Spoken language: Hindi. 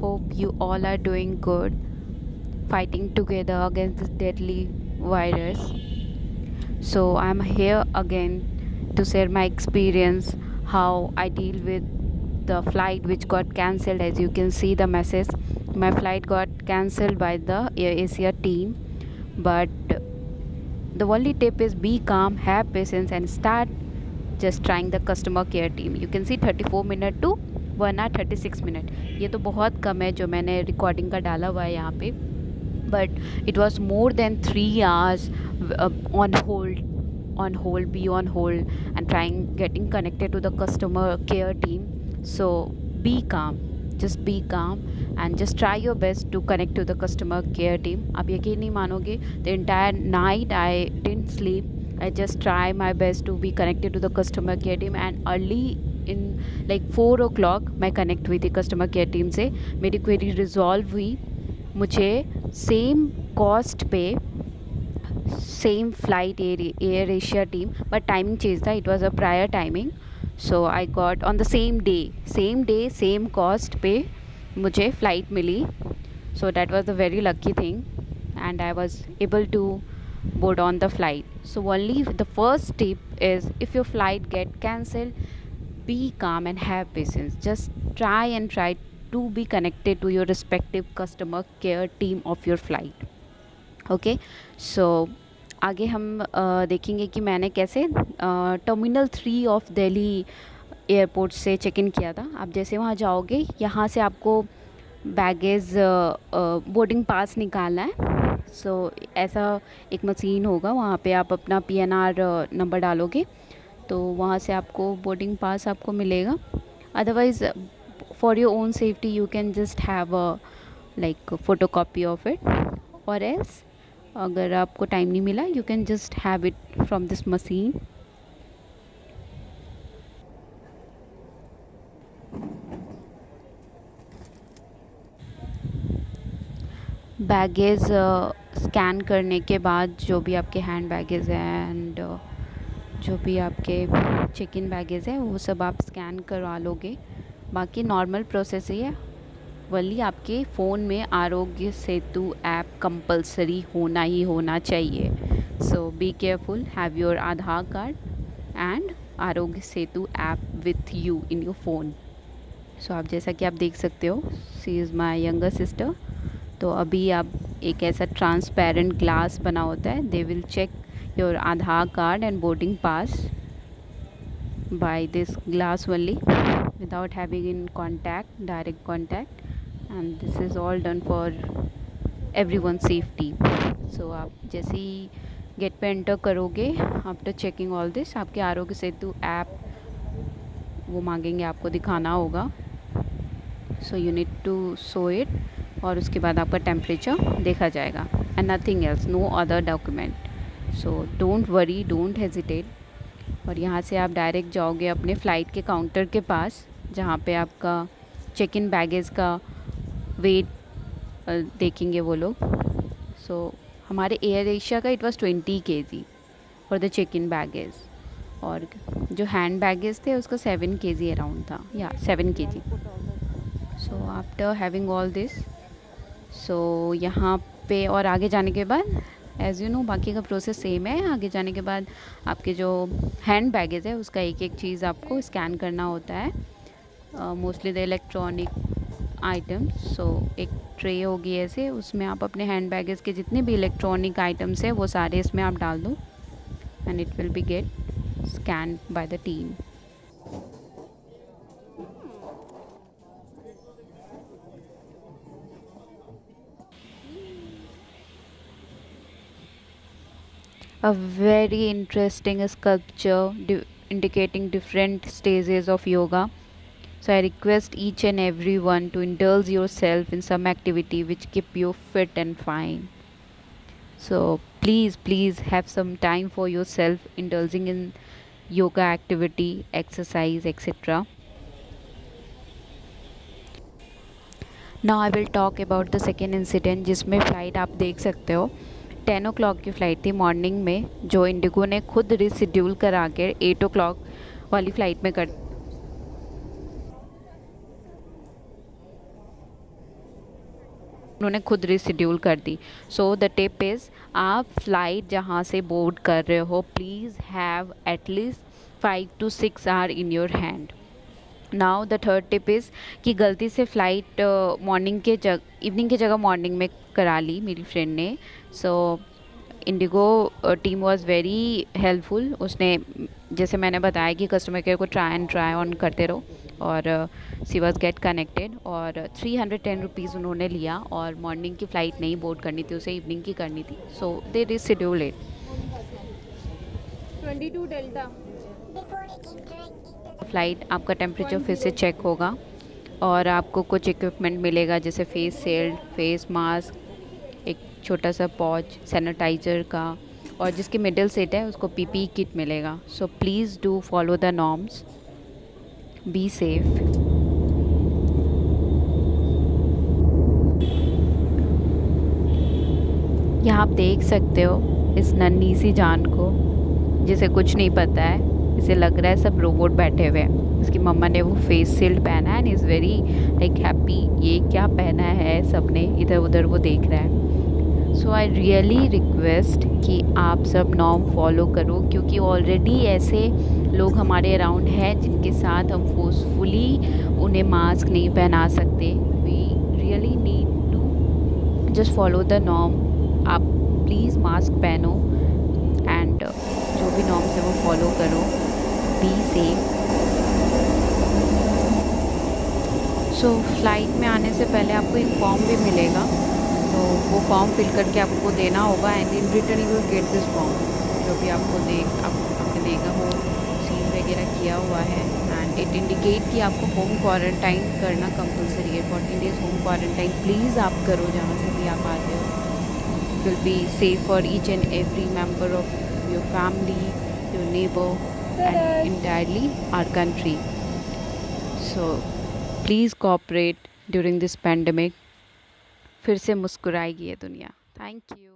Hope you all are doing good, fighting together against this deadly virus. So, I'm here again to share my experience how I deal with the flight which got cancelled. As you can see, the message, my flight got cancelled by the Air Asia team. But the only tip is be calm, have patience, and start just trying the customer care team. You can see 34 minute to 1 hour 36 minute, ये तो बहुत कम है जो मैंने रिकॉर्डिंग का डाला हुआ है यहाँ पे, but it was more than 3 hours on hold, be on hold and trying getting connected to the customer care team. So be calm, just be calm and just try your best to connect to the customer care team. आप यकीन नहीं मानोगे, the entire night I didn't sleep. I just try my best to be connected to the customer care team and early in like 4 o'clock मैं कनेक्ट हुई थी कस्टमर केयर टीम से. मेरी क्वेरी रिजॉल्व हुई. मुझे सेम कॉस्ट पे same flight Air Asia team, but timing change था. It was a prior timing. So I got on the same day same cost पे मुझे फ़्लाइट मिली. So that was the very lucky thing and I was able to board on the flight. So only the first tip is, if your flight get cancelled, be calm and have patience. Just try to be connected to your respective customer care team of your flight. Okay, so आगे हम देखेंगे कि मैंने कैसे टर्मिनल 3 ऑफ दिल्ली एयरपोर्ट से चेक इन किया था. आप जैसे वहाँ जाओगे, यहाँ से आपको बैगेज बोर्डिंग पास निकालना है. सो ऐसा एक मशीन होगा, वहाँ पे आप अपना PNR नंबर डालोगे तो वहाँ से आपको बोर्डिंग पास आपको मिलेगा. Otherwise for your own safety you can just have a like photo copy of it, और एल्स अगर आपको टाइम नहीं मिला you can just have it from this machine. Baggage scan करने के बाद जो भी आपके हैंड बैगेज हैं एंड जो भी आपके चेक इन बैगेज है वो सब आप स्कैन करवा लोगे. बाकी नॉर्मल प्रोसेस ही है. वली आपके फ़ोन में आरोग्य सेतु ऐप कंपलसरी होना ही होना चाहिए. So be careful, have your Aadhaar card and Arogya Setu app with you in your phone. सो आप जैसा कि आप देख सकते हो, she is my younger sister. तो अभी आप एक ऐसा ट्रांसपेरेंट ग्लास बना होता है, they will check your Aadhaar card and boarding pass by this glass only without having in direct contact, and this is all done for everyone's safety. So आप जैसे ही गेट पे एंटर करोगे, आफ्टर चेकिंग ऑल दिस, आपके आरोग्य सेतु ऐप वो मांगेंगे, आपको दिखाना होगा. So you need to show it, और उसके बाद आपका टेम्परेचर देखा जाएगा and nothing else, no other document. So don't worry, don't hesitate. और यहाँ से आप डायरेक्ट जाओगे अपने फ़्लाइट के काउंटर के पास, जहाँ पे आपका चेक इन बैगेज का वेट देखेंगे वो लोग. सो हमारे एयर एशिया का it was 20 kg for the check in baggage, और जो हैंड बैगेज थे उसका 7 kg अराउंड था, या 7 kg. So after having all this, so यहाँ पे और आगे जाने के बाद एज़ यू नो बाकी का प्रोसेस सेम है. आगे जाने के बाद आपके जो हैंड बैगेज है उसका एक एक चीज़ आपको स्कैन करना होता है, मोस्टली द इलेक्ट्रॉनिक आइटम्स. सो एक ट्रे होगी ऐसे, उसमें आप अपने हैंड बैगेज के जितने भी इलेक्ट्रॉनिक आइटम्स हैं वो सारे इसमें आप डाल दो and it will be get scan by the team. A very interesting sculpture indicating different stages of yoga. So I request each and everyone to indulge yourself in some activity which keep you fit and fine. So please have some time for yourself, indulging in yoga activity, exercise, etc. Now I will talk about the second incident, जिसमें फ़्लाइट आप देख सकते हो 10 o'clock की फ़्लाइट थी मॉर्निंग में, जो इंडिगो ने खुद रिशेड्यूल करा के 8 o'clock वाली फ़्लाइट में कर. उन्होंने खुद रिशेड्यूल कर दी। सो द टिप इज़, आप फ़्लाइट जहाँ से बोर्ड कर रहे हो please have at least 5 to 6 hour in your hand. Now the third tip is कि गलती से फ़्लाइट इवनिंग की जगह मॉर्निंग में करा ली मेरी फ्रेंड ने। So IndiGo team was very helpful. उसने, जैसे मैंने बताया कि कस्टमर केयर को ट्राई ऑन करते रहो, और सी वॉज गेट कनेक्टेड, और 310 रुपीज़ उन्होंने लिया, और मॉर्निंग की फ़्लाइट नहीं बोर्ड करनी थी, उसे इवनिंग की करनी थी। सो दे रिशेड्यूल इट। 22 डेल्टा फ़्लाइट आपका टेम्परेचर फिर से चेक होगा, और आपको कुछ इक्विपमेंट मिलेगा, जैसे फेस शील्ड, फेस मास्क, एक छोटा सा पॉच सैनिटाइज़र का, और जिसकी मिडिल सीट है उसको पीपीई किट मिलेगा। So please do follow the norms, be safe. यहाँ आप देख सकते हो इस नन्ही सी जान को, जिसे कुछ नहीं पता है। इसे लग रहा है सब रोबोट बैठे हुए हैं। उसकी मम्मा ने वो फेस शील्ड पहना है and is very like happy. ये क्या पहना है सबने, इधर उधर वो देख रहा है। सो आई रियली रिक्वेस्ट कि आप सब नॉर्म फॉलो करो, क्योंकि ऑलरेडी ऐसे लोग हमारे अराउंड हैं जिनके साथ हम फोर्सफुली उन्हें मास्क नहीं पहना सकते। We really need to just follow the norm. आप प्लीज़ मास्क पहनो एंड जो भी नॉर्म्स है वो फॉलो करो, बी सेफ। सो फ्लाइट में आने से पहले आपको एक फॉर्म भी मिलेगा, तो वो फॉर्म फिल करके आपको देना होगा, and in return you will get this form. जो भी आपने देखा वो सील वगैरह किया हुआ है, एंड इट इंडिकेट कि आपको होम क्वारंटाइन करना कंपलसरी है। 14 डेज़ होम क्वारंटाइन प्लीज़ आप करो जहाँ से भी आप आते हो। Will be safe for each and every member of your family, your neighbour and entirely our country. So please cooperate during this pandemic. फिर से मुस्कुराएगी ये दुनिया। Thank you.